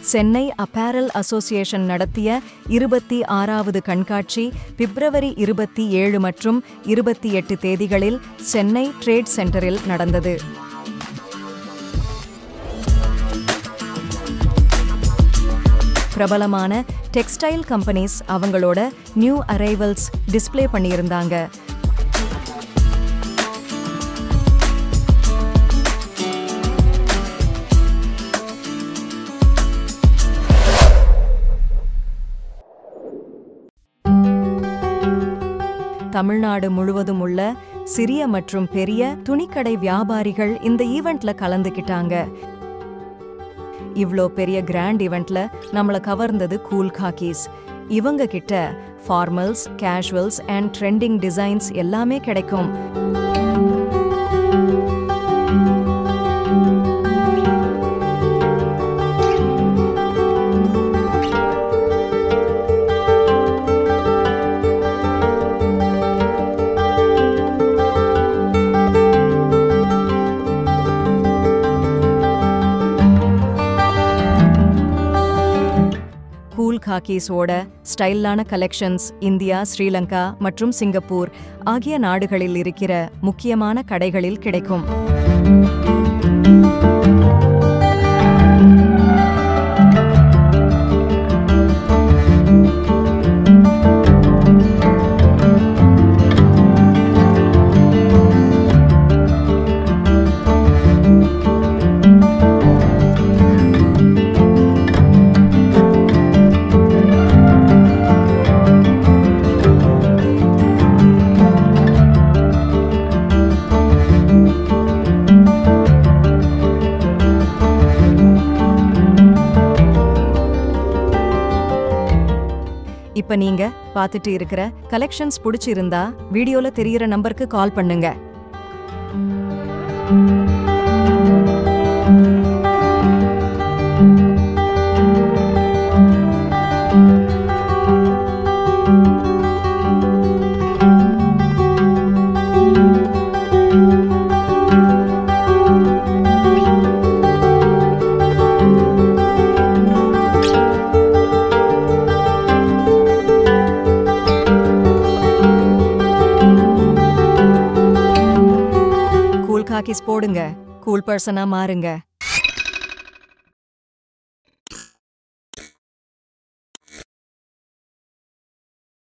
Chennai apparel association நடத்திய 26வது கண்காட்சி பிப்ரவரி 27 மற்றும் 28 தேதிகளில் சென்னை ட்ரேட் சென்டரில் நடந்தது. பிரபலமான டெக்ஸ்டைல் கம்பெனிஸ் அவங்களோட நியூ அரைவல்ஸ் டிஸ்ப்ளே பண்ணியிருந்தாங்க. தமிழ்நாடு முழுவதும் உள்ள சிறிய மற்றும் பெரிய துணிக்கடை வியாபாரிகள் இந்த ஈவெண்ட்ல கலந்துக்கிட்டாங்க. இவ்ளோ பெரிய கிராண்ட் ஈவெண்ட்ல நம்மள கவர்ந்தது கூல் காக்கீஸ். இவங்க கிட்ட formals, casuals and trending designs எல்லாமே கிடைக்கும். கூல் காக்கீஸோட ஸ்டைலான கலெக்ஷன்ஸ் இந்தியா, ஸ்ரீலங்கா மற்றும் சிங்கப்பூர் ஆகிய நாடுகளில் இருக்கிற முக்கியமான கடைகளில் கிடைக்கும். இப்ப நீங்க பார்த்துட்டு இருக்கிற கலெக்ஷன்ஸ் பிடிச்சிருந்தா வீடியோல தெரியிற நம்பருக்கு கால் பண்ணுங்க. காக்கீஸ் போடுங்க, கூல் பர்சனா மாறுங்க.